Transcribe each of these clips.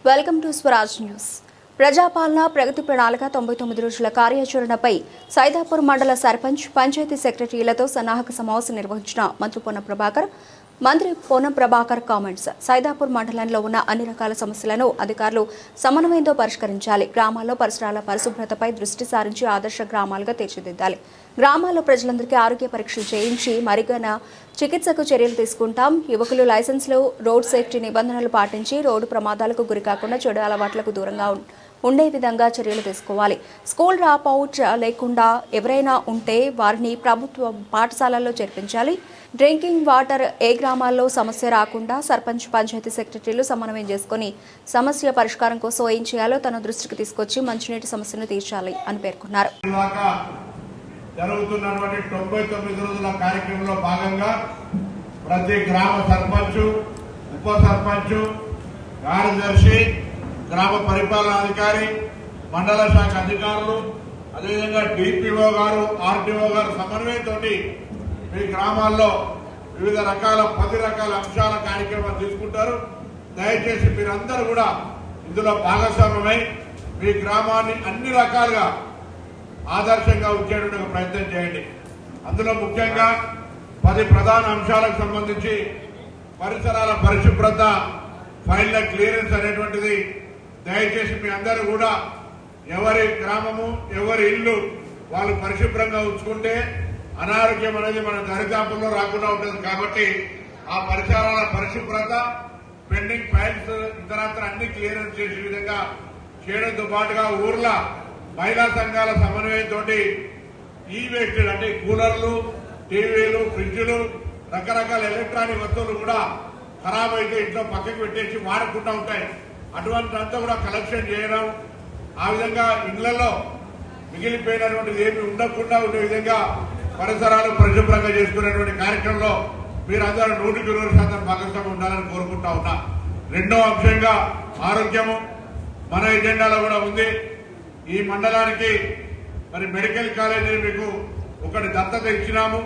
Welcome to Swaraj news. ప్రజాపాలన ప్రగతి ప్రణాళిక 99 రోజుల కార్యాచరణపై సైదాపూర్ మండల సర్పంచ్ పంచాయతీ సెక్రటరీలతో సన్నాహక సమావేశం నిర్వహించిన మంత్రి పొన్నం ప్రభాకర్ కామెంట్స్. సైదాపూర్ మండలంలో ఉన్న అన్ని రకాల సమస్యలను అధికారులు సమన్వయంతో పరిష్కరించాలి. గ్రామాల్లో పరిసరాల పరిశుభ్రతపై దృష్టి సారించి ఆదర్శ గ్రామాలుగా తీర్చిదిద్దాలి. గ్రామాల్లో ప్రజలందరికీ ఆరోగ్య పరీక్షలు చేయించి మరిగన చికిత్సకు చర్యలు తీసుకుంటాం. యువకులు లైసెన్స్లు, రోడ్ సేఫ్టీ నిబంధనలు పాటించి రోడ్డు ప్రమాదాలకు గురికాకుండా చెడు అలవాట్లకు దూరంగా ఉండే విధంగా చర్యలు తీసుకోవాలి. స్కూల్ డ్రాప్ అవుట్ లేకుండా ఎవరైనా ఉంటే వారిని ప్రభుత్వ పాఠశాలల్లో చేర్పించాలి. డ్రింకింగ్ వాటర్ ఏ గ్రామాల్లో సమస్య రాకుండా సర్పంచ్, పంచాయతీ సెక్రటరీలు సమన్వయం చేసుకుని సమస్య పరిష్కారం కోసం ఏం చేయాలో తన దృష్టికి తీసుకొచ్చి మంచినీటి సమస్యను తీర్చాలి అని పేర్కొన్నారు. జరుగుతున్నటువంటి 99 రోజుల కార్యక్రమంలో భాగంగా ప్రతి గ్రామ సర్పంచ్, ఉప సర్పంచ్, కార్యదర్శి, గ్రామ పరిపాలనాధికారి, మండల శాఖ అధికారులు, అదేవిధంగా డిపిఓ గారు, ఆర్టీఓ గారు సమన్వయంతో మీ గ్రామాల్లో వివిధ రకాల 10 రకాల అంశాల కార్యక్రమాలు తీసుకుంటారు. దయచేసి మీరందరూ కూడా ఇందులో భాగస్వామ్యమై మీ గ్రామాన్ని అన్ని రకాలుగా ఆదర్శంగా ఉంచేటువంటి ప్రయత్నం చేయండి. అందులో ముఖ్యంగా 10 ప్రధాన అంశాలకు సంబంధించి పరిసరాల పరిశుభ్రత, ఫైళ్ల క్లియరెన్స్ అనేటువంటిది దయచేసి మీ అందరూ కూడా ఎవరి గ్రామము, ఎవరి ఇల్లు వాళ్ళు పరిశుభ్రంగా ఉంచుకుంటే అనారోగ్యం అనేది మన దరిదాపుల్లో రాకుండా ఉంటుంది. కాబట్టి ఆ పరిసరాల పరిశుభ్రత, పెండింగ్ ఫైల్స్ ఇతరత్ర అన్ని క్లియరెన్స్ చేసే విధంగా చేయడంతో పాటుగా ఊర్ల మహిళా సంఘాల సమన్వయంతో ఈ వేస్ట్ అంటే కూలర్లు, టీవీలు, ఫ్రిడ్జ్లు, రకరకాల ఎలక్ట్రానిక్ వస్తువులు కూడా ఖరాబ్ అయితే ఇంట్లో పక్కకు పెట్టేసి వాడకుండా ఉంటాయి. అటువంటిదంతా కూడా కలెక్షన్ చేయడం, ఆ విధంగా ఇళ్లలో మిగిలిపోయినటువంటిది ఏమి ఉండకుండా ఉండే విధంగా పరిసరాలు పరిశుభ్రంగా చేసుకునేటువంటి కార్యక్రమంలో మీరందరూ 100% భాగస్వామ్యం ఉండాలని కోరుకుంటా ఉన్నా. రెండో అంశంగా ఆరోగ్యము మన ఎజెండాలో కూడా ఉంది. ఈ మండలానికి మరి మెడికల్ కాలేజీని మీకు ఒకటి దత్తత ఇచ్చినాము.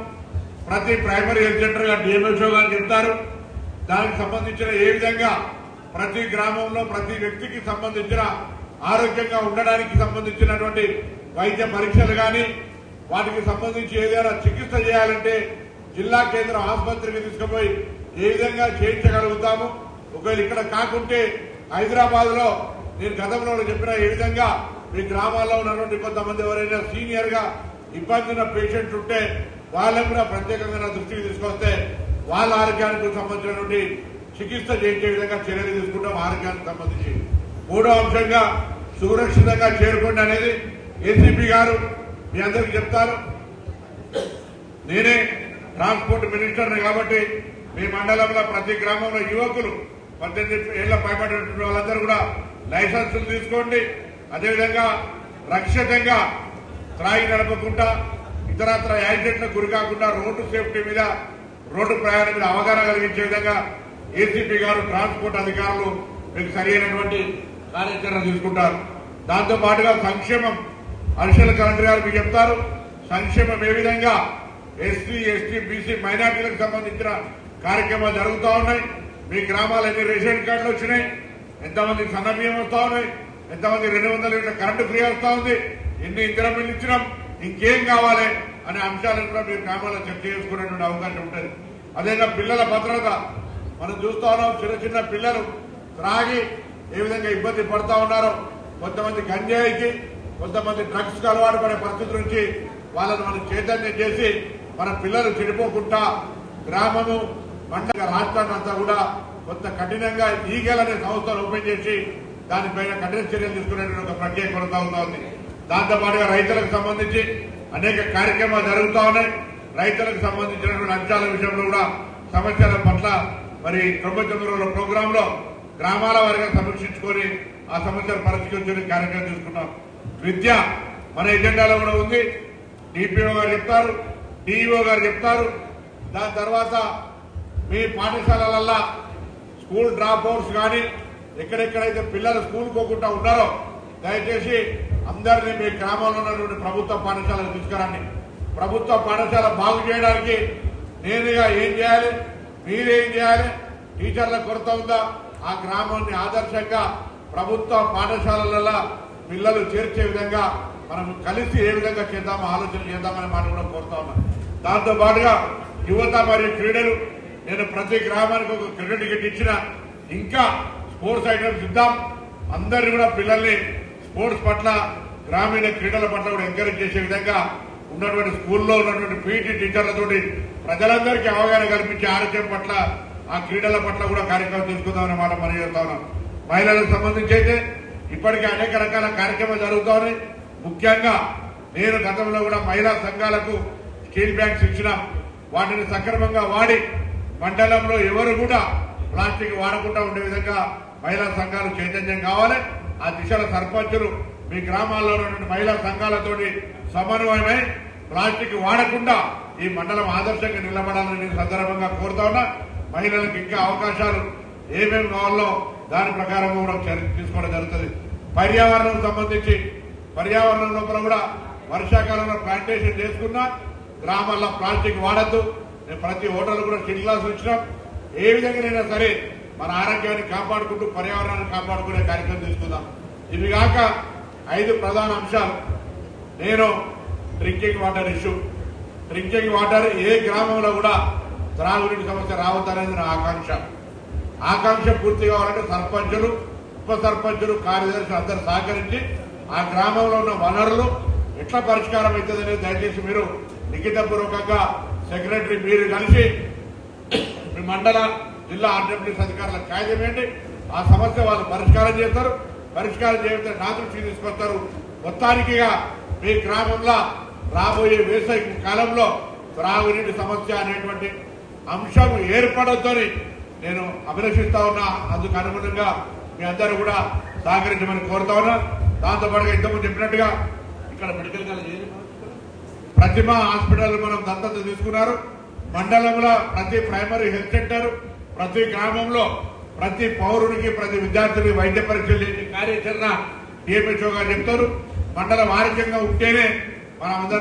ప్రతి ప్రైమరీ హెల్త్ సెంటర్ గా డిఎంహెచ్ఓ గారు చెప్తారు. దానికి సంబంధించిన ఏ విధంగా ప్రతి గ్రామంలో ప్రతి వ్యక్తికి సంబంధించిన ఆరోగ్యంగా ఉండడానికి సంబంధించినటువంటి వైద్య పరీక్షలు కానీ, వాటికి సంబంధించి ఏదైనా చికిత్స చేయాలంటే జిల్లా కేంద్ర ఆసుపత్రికి తీసుకుపోయి ఏ విధంగా చేయించగలుగుతాము. ఒకవేళ ఇక్కడ కాకుంటే హైదరాబాద్ లో నేను గతంలో చెప్పిన ఏ విధంగా మీ గ్రామాల్లో ఉన్నటువంటి కొంతమంది ఎవరైనా సీనియర్ గా ఇబ్బంది ఉన్న పేషెంట్స్ ఉంటే వాళ్ళని కూడా ప్రత్యేకంగా నా దృష్టికి తీసుకొస్తే వాళ్ళ ఆరోగ్యానికి సంబంధించినటువంటి చికిత్స చేయించే విధంగా చర్యలు తీసుకుంటాం. ఆరోగ్యానికి సంబంధించి మూడో అంశంగా సురక్షితంగా చేరుకోండి అనేది ఏసీపీ గారు మీ అందరికీ చెప్తారు. నేనే ట్రాన్స్పోర్ట్ మినిస్టర్ని కాబట్టి మీ మండలంలో ప్రతి గ్రామంలో యువకులు 18 ఏళ్ల పైబడినటువంటి వాళ్ళందరూ కూడా లైసెన్సులు తీసుకోండి. అదేవిధంగా రక్షితంగా త్రాగి నడపకుండా ఇతరత్ర యాక్సిడెంట్లకు గురి కాకుండా రోడ్డు సేఫ్టీ మీద, రోడ్డు ప్రయాణం మీద అవగాహన కలిగించే విధంగా ఏసీపీ గారు, ట్రాన్స్పోర్ట్ అధికారులు మీకు సరైనటువంటి కార్యాచరణ తీసుకుంటారు. దాంతో పాటుగా సంక్షేమం అడిషనల్ కలెక్టర్ గారు మీకు చెప్తారు. సంక్షేమం ఏ విధంగా ఎస్సీ, ఎస్టీ, బీసీ, మైనార్టీలకు సంబంధించిన కార్యక్రమాలు జరుగుతూ ఉన్నాయి. మీ గ్రామాలు ఎన్ని రేషన్ కార్డులు వచ్చినాయి, ఎంతమంది సన్నబియ్యం వస్తూ ఉన్నాయి, ఎంతమంది 200 యూనిట్ల కరెంటు ఫ్రీ వస్తూ ఉంది, ఎన్ని ఇందిరా బిల్లు ఇచ్చినాం, ఇంకేం కావాలి అనే అంశాలను కూడా మీరు గ్రామాల్లో చర్చ చేసుకునేటువంటి అవకాశం ఉంటుంది. అదేవిధంగా పిల్లల భద్రత మనం చూస్తా ఉన్నాం. చిన్న చిన్న పిల్లలు త్రాగి ఏ విధంగా ఇబ్బంది పడుతూ ఉన్నారో, కొంతమంది గంజాయికి, కొంతమంది డ్రగ్స్ కు అలవాటు పడే పరిస్థితి నుంచి వాళ్ళని మనం చైతన్యం చేసి మన పిల్లలు చెడిపోకుండా గ్రామము, మండల, రాష్ట్రాన్ని అంతా కూడా కొంత కఠినంగా ఈగల్ అనే సంస్థను ఓపెన్ చేసి దానిపైన కఠిన చర్యలు తీసుకునేటువంటి ఒక ప్రక్రియ కొనసాగుతా ఉంది. దాంతో పాటుగా రైతులకు సంబంధించి అనేక కార్యక్రమాలు జరుగుతూ ఉన్నాయి. రైతులకు సంబంధించినటువంటి అంశాల విషయంలో కూడా సమస్యల పట్ల మరి 99 రోజుల ప్రోగ్రామ్ లో గ్రామాల వారిగా సమీక్షించుకొని ఆ సమస్యలు పరిష్కరించే కార్యక్రమం తీసుకున్నాం. విద్య మన ఎజెండాలో కూడా ఉంది. డిపిఓ గారు చెప్తారు, డిఈఓ గారు చెప్తారు. దాని తర్వాత మీ పాఠశాలలల్లో స్కూల్ డ్రాప్ అవుట్స్ కానీ, ఎక్కడెక్కడైతే పిల్లలు స్కూల్ పోకుండా ఉన్నారో దయచేసి అందరినీ మీ గ్రామంలో ఉన్నటువంటి ప్రభుత్వ పాఠశాలకు తీసుకురండి. ప్రభుత్వ పాఠశాల బాగు చేయడానికి నేనుగా ఏం చేయాలి, మీరేం చేయాలి, టీచర్ల కొరత ఉందా, ఆ గ్రామాన్ని ఆదర్శంగా ప్రభుత్వ పాఠశాలలలో పిల్లలు చేర్చే విధంగా మనం కలిసి ఏ విధంగా చేద్దామో ఆలోచన చేద్దామనే మాట కూడా కోరుతా ఉన్నాం. దాంతో పాటుగా యువత మరియు క్రీడలు, నేను ప్రతి గ్రామానికి ఒక క్రికెట్ టికెట్ ఇచ్చిన, ఇంకా స్పోర్ట్స్ ఐటమ్స్ ఇద్దాం. అందరినీ కూడా పిల్లల్ని స్పోర్ట్స్ పట్ల, గ్రామీణ క్రీడల పట్ల కూడా ఎంకరేజ్ చేసే విధంగా ఉన్నటువంటి స్కూల్లో ఉన్నటువంటి పీటీ టీచర్లతోటి ప్రజలందరికీ అవగాహన కల్పించే ఆరోగ్యం పట్ల, ఆ క్రీడల పట్ల కూడా కార్యక్రమం తీసుకుందామనే మాట మనం చెప్తా ఉన్నాం. మహిళలకు సంబంధించి అయితే ఇప్పటికే అనేక రకాల కార్యక్రమాలు జరుగుతా ఉన్నాయి. ముఖ్యంగా నేను గతంలో కూడా మహిళా సంఘాలకు స్టీల్ బ్యాంక్స్ ఇచ్చిన, వాటిని సక్రమంగా వాడి మండలంలో ఎవరు కూడా ప్లాస్టిక్ వాడకుండా ఉండే విధంగా మహిళా సంఘాలు చైతన్యం కావాలి. ఆ దిశలో సర్పంచులు మీ గ్రామాల్లో ఉన్నటువంటి మహిళా సంఘాలతోటి సమన్వయమై ప్లాస్టిక్ వాడకుండా ఈ మండలం ఆదర్శంగా నిలబడాలని నేను సందర్భంగా కోరుతా ఉన్నా. మహిళలకు ఇంకా అవకాశాలు ఏమేమి కావాలో దాని ప్రకారం కూడా తీసుకోవడం జరుగుతుంది. పర్యావరణం సంబంధించి పర్యావరణం లోపల కూడా వర్షాకాలంలో ప్లాంటేషన్ చేసుకున్నా గ్రామాల్లో ప్లాస్టిక్ వాడద్దు. నేను ప్రతి హోటల్ కూడా స్టీల్ గ్లాసులు ఇచ్చినాం. ఏ విధంగానైనా సరే మన ఆరోగ్యాన్ని కాపాడుకుంటూ పర్యావరణాన్ని కాపాడుకునే కార్యక్రమం తీసుకుందాం. ఇవి కాక 5 ప్రధాన అంశాలు. నేను drinking water issue, drinking water ఏ గ్రామంలో కూడా త్రాగునీటి సమస్య రావద్దనేది నా ఆకాంక్ష పూర్తి కావాలంటే సర్పంచులు, ఉప సర్పంచులు, కార్యదర్శులు అందరూ సహకరించి ఆ గ్రామంలో ఉన్న వనరులు ఎట్లా పరిష్కారం అవుతుందనేది దయచేసి మీరు లిఖితపూర్వకంగా సెక్రటరీ మీరు కలిసి మీ మండల, జిల్లా ఆర్డబ్ల్యూఎస్ అధికారులకు కాయదేమేంటి, ఆ సమస్య వాళ్ళు పరిష్కారం చేస్తారు. పరిష్కారం చేయకపోతే నా దృష్టికి తీసుకొస్తారు. మొత్తానికిగా మీ గ్రామంలో రాబోయే వేసవి కాలంలో త్రాగునీటి సమస్య అనేటువంటి అంశం ఏర్పడొద్దని నేను అభిలషిస్తా ఉన్నా. అందుకు అనుగుణంగా మీ అందరూ కూడా సహకరించమని కోరుతా ఉన్నా. దాంతోపాటుగా ఇంతకుముందు చెప్పినట్టుగా ఇక్కడ మెడికల్ కాలేజ్ ప్రతిమ హాస్పిటల్ మనం దత్తత తీసుకున్నారు. మండలంలో ప్రతి ప్రైమరీ హెల్త్ సెంటర్, ప్రతి గ్రామంలో ప్రతి పౌరునికి, ప్రతి విద్యార్థులకి వైద్య పరీక్షలు చేసే కార్యాచరణ డిఎంహెచ్ఓ గారు చెప్తారు. మండలం ఆరోగ్యంగా ఉంటేనే మనం